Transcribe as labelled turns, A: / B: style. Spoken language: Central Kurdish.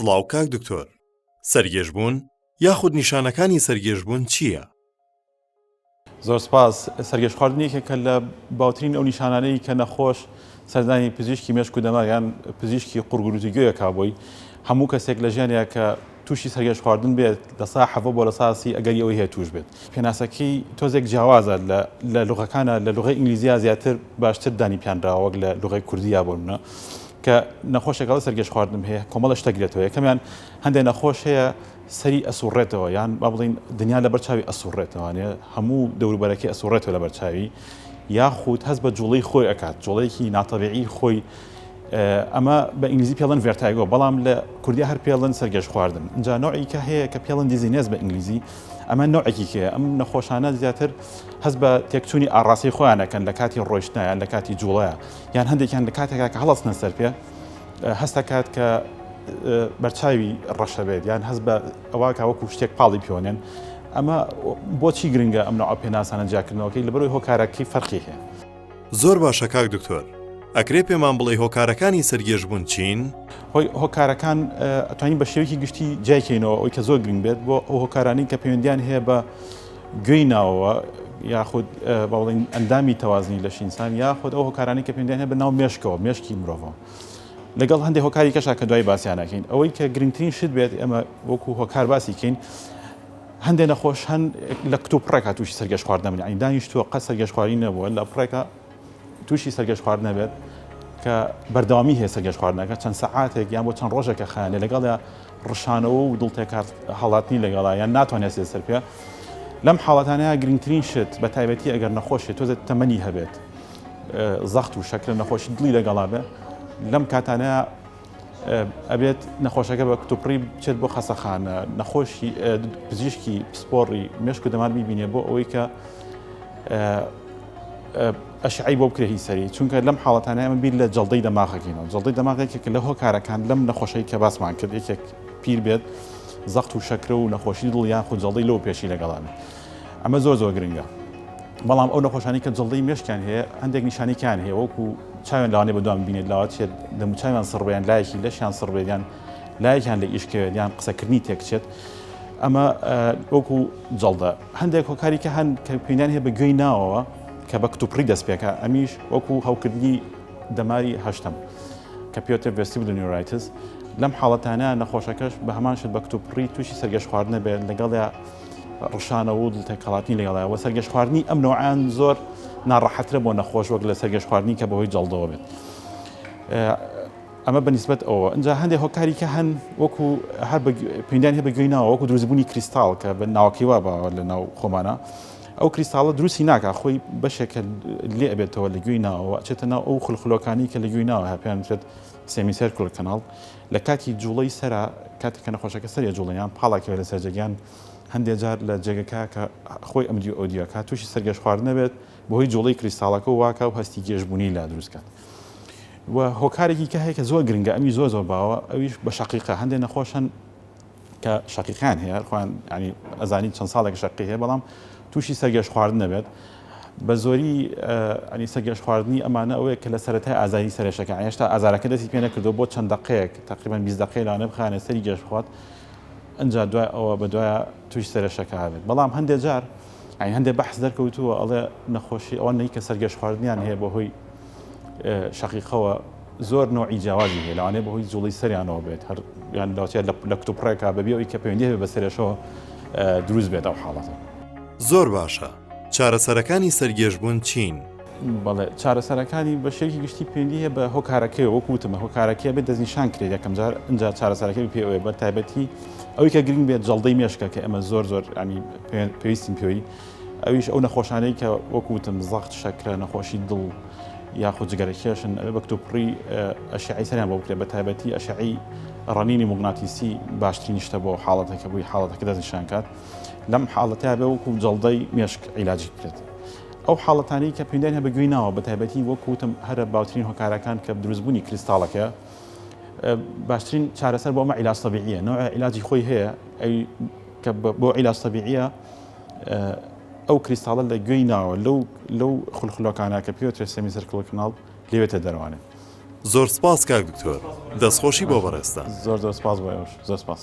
A: سڵاو کاک دکتۆر، سەرگێژبوون یاخود نیشانەکانی سەرگێژبوون چییە؟
B: زۆر سپاس. سەرگەشت خواردنێکە کە لە باوترین ئەو نیشانانەی کە نەخۆش سەردانی پزیشکی مێشک و دەمە یان پزیشکی قورگروتی گوێیە کابۆی هەموو کەسێک لە ژیانێک کە تووشی سەرگەشت خواردن بێت دەسا حەڤە بۆ لە ساسی ئەگەر ئەوەی هەیە توش بێت. پێناسەکەی تۆزێک جیاوازە لە لوغەکانە لە لوغەی ئینگلیزیە زیاتر باشتر دانی پیانراوە وەک لە لوغەی کوردیە بۆنە کە نەخۆشێکەڵە سەرگەشت خواردن هەیە کۆمەڵە شتەگرێتەوە. یەکەمیان هەندێک نەخۆش هەیە سەری ئەسوڕێتەوە یان با بڵین دنیا لە بەرچاوی ئەسوڕێتەوەوانێ هەموو دەوروبەرەکەی ئەسوڕێتەوە لە بەرچاوی یاخود هەست بە جوڵەی خۆی ئەکات جوڵەیەکی ناتەبیعی خۆی ئەمە بە ئینگلیزی پێڵن ڤێرتایگۆ بەڵام لە کوردی هەر پێڵن سەرگەشت خواردن. اینجا نوعی کە هەیە کە پێڵن دیزینێز بە ئینگلیزی ئەمە نوعێکی کێ ئەم نەخۆشانە زیاتر هەست بە تێکچوونی ئاڕاستی خۆیانەکەن لە کاتی ڕۆیشتنیان لە کاتی جوڵەیە یان هەندێکیان لە کاتێکا کە هەڵەستنە سەر پێ هەست کات کە بەرچاوی ڕەشە بێت یان هەست بە ئەوە وەکو شتێک پاڵی پێوەنێن. ئەمە بۆچی گرنگە ئەم نوع پێناسانە جیاکردنەوەکەی لەبەرەوەی هۆکارەکەی فەرقی هەیە.
A: زۆر باشە کاک دکتۆر، ئەکرێ پێمان بڵێ هۆکارەکانی سەرگێژبوون چین؟
B: هۆکارەکان ئەتوانین بە شێوەیەکی گشتی جایکەینەوە ئەوەی کە زۆر گرنگ بێت بۆ ئەو هۆکارانی کە پەیوەندیان هەیە بە گوێی ناوەوە یاخود باڵین ئەندامی تەوازنی لە شینسان یاخود ئەو هۆکارانی کە پەیوەندیان هەیە بە ناو مێشکەوە مێشکی مرۆڤەوە. لەگەڵ هەندێک هۆکاری کەشا کە دوای باسییانەکەین ئەوەی کە گرنگترین شت بێت ئەمە وەکو هۆکار باسی کەین هەندێک نەخۆش هەن لە کتوپڕێکا تووشی سەرگەشت خواردن نەبن دانیشتووە قەت سەرگەشت خواردنی نەبووە لە پڕێکە تووشی سەرگەشت خواردن نەبێت کە بەردەوامی هەیە سەرگەشت خواردنەکە چەند سەعاتێک یان بۆ چەند ڕۆژێکە خانێ لەگەڵ ڕشانەوە و دڵتێکات هەڵاتنی لەگەڵا یان ناتوانێت سێ سەر پێ لەم حاڵەتانەیە گرنگترین شت بە تایبەتی ئەگەر نەخۆشێت تۆزێت تەمەنی هەبێت زەخت و شەکر نەخۆشی دڵی لەگەڵا بێ لەم کاتانەیە ئەبێت نەخۆشەکە بە کتوپڕی بچێت بۆ خەسەخانە نەخۆشی پزیشکی پسپۆڕی مێشک و دەمان بیبینێ بۆ ئەوەی کە ئەشعی بۆ بکرێ هی سەری چونکە لەم حاڵەتانە ئەمە بیر لە جەڵدەی دەماغەکەینەوە جەڵدەی دەماغێکێک لە هۆکارەکان لەم نەخۆشەی کە باسمان کرد یەکێک پیر بێت زەخت و شەکرە و نەخۆشی دڵ یان خود جەڵدەی لەو پێشی لەگەڵانە ئەمە زۆر زۆر گرنگە. بەڵام ئەو نەخۆشانی کە جەڵدەی مێشکیان هەیە هەندێک نیشانێکیان هەیە وەکو چاوێن لەوانێ بەدوام بینێت لاوات چێت دەموچاویان سڕبیان لایەکی لەشیان سڕبێتیان لایەکیان لە ئیشکەوێت یان قسەکردنی تێکچێت ئەمە وەکو جەڵدە. هەندێک هۆکاری کە هەن کە پێیان هەیە بە گوێی ناوەوە کە بە کتوپڕی دەست پێکە ئەمیش وەکو هەوکردنی دەماری هەشتم کەمپیوتەر ڤێستیبولار نیورایتس لەم حاڵەتانە نەخۆشەکەش بە هەمان شت بە کتوپڕی تووشی سەرگەشت خواردنە بێت لەگەڵیا ڕشانەوە و دڵتێکەڵاتنی لەگەڵایەوە سەرگەشت خواردنی ئەم نوعیان زۆر ناڕەحەترە بۆ نەخۆش وەک لە سەرگەشت خواردنی کە بەهۆی جەڵدەوە بێت. ئەمە بەنسبەت ئەوە اینجا هەندێک هۆکاری کە هەن وەکو هەر پەیوەندیان هەیە بە گوێی ناوە وەکو دروستبوونی کریستاڵ کە بە ناوەکەی وا باوە لە ناو خۆمانە ئەو کریستاڵە دروستی ناکە خۆی بەشێکە لێ ئەبێتەوە لە گوێی ناوەوە ئەچێتە ناو ئەو خولخولۆکانی کە لە گوێی ناوە هەپیانێت سێمیسێرکڵ کەناڵ لە کاتی جوڵەی سەرا کاتێک کە نەخۆشەکە سەریە جوڵەیان پاڵاکەوە لە سەرجەگیان هەندێک جار لە جێگەکە کە خۆی ئەمدی ئۆدیۆکە تووشی سەرگەشت خواردن نەبێت بۆهۆی جوڵەی کریستاڵەکە و واکە و هەستی گێژبوونی لا دروستکات. و هۆکارێکی کە هەیە کە زۆر گرنگە ئەمی زۆر زۆر باوە ئەویش بە شەقیقە هەندێک نەخۆشن کە شەقیقیان هەیە خۆیان ینی ئەزانی چەند ساڵێک شەقی هەیە بەڵام تووشی سەرگەشت خواردن نەبێت بە زۆری ئەنی سەرگەشت خواردنی ئەمانە ئەوەیە کە لە سەرەتای ئازاری سەرێشەکە هێشتا ئازارەکە دەستی پێ نەکردو بۆ چەند دقەیەک تقریبان 20 دقەی لاوانێ بخانێ سەری گەشت بخوات ئەنجا دوای ئەوە بە دوایە تووشی سەرێشەکە هەبێت. بەڵام هەندێک جار هەندێک بەحث دەرکەوتووە ئەڵێ نەخۆشی ئەوە نەی کە سەرگەشت خواردنیان هەیە بەهۆی شەقیقەوە زۆر نوعی جیاوازی هەیە لەوانەیە بەهۆی جوڵەی سەریانەوە بێت هەر یان لاوچێت لە کتوپڕێکا بەبێ ئەوەی کە پەیوەندی هەبێت بە سەرێشەوە دروست بێت ئەو حاڵەتە.
A: زۆر باشە. چارەسەرەکانی سەرگێژبوون چین؟
B: بەڵێ چارەسەرەکانی بە شێوەیەکی گشتی پەیوەندی هەیە بە هۆکارەکەی وەکوتمە هۆکارەکەی بێت دەستنیشان کرێت یەکەم جار اینجا چارەسەرەکەی پێوەیە بە تایبەتی ئەوەی کە گرنگ بێت جەڵدەی مێشکە کە ئەمە زۆر زۆر ینی پێویستیم پێوەی ئەویش ئەو نەخۆشانەی کە وەکوتم زەخت شەکرە نەخۆشی دڵ یاخود جگەرەکێشن ئەوێ بە کتوپڕی ئەشعی سەریان بۆ بکرێت بە تایبەتی ئەشعی ڕەنینی موگناتیسی باشترین شتە بۆ حاڵەتەکە بووی حاڵەتەکە دەستنیشان کات لەم حاڵەتە بێ وەکو جەڵدەی مێشک عیلاجی بکرێت. ئەو حاڵەتانی کە پەیوەندیان هەیە بە گوێی ناوە بە تایبەتی وەکوتم هەرە باوترین هۆکارەکان کە دروستبوونی کریستاڵەکە باشترین چارەسەر بۆ ئەمە عیلاج تەبیعیە نوع عیلاجی خۆی هەیە ئەی کە بۆ عیلاج تەبیعیە ئەو کریستاڵە لە گوێی ناوە لەو خولخولۆکانە کە پێوترێت سێمیسێرکڵ کەناڵ لێوێتە دەروانێت
A: زۆر سپاس کاک دکتۆر دەستخۆشی بۆ بەڕێستان
B: زۆر سپاس بۆ ئێوەش زۆر سپاس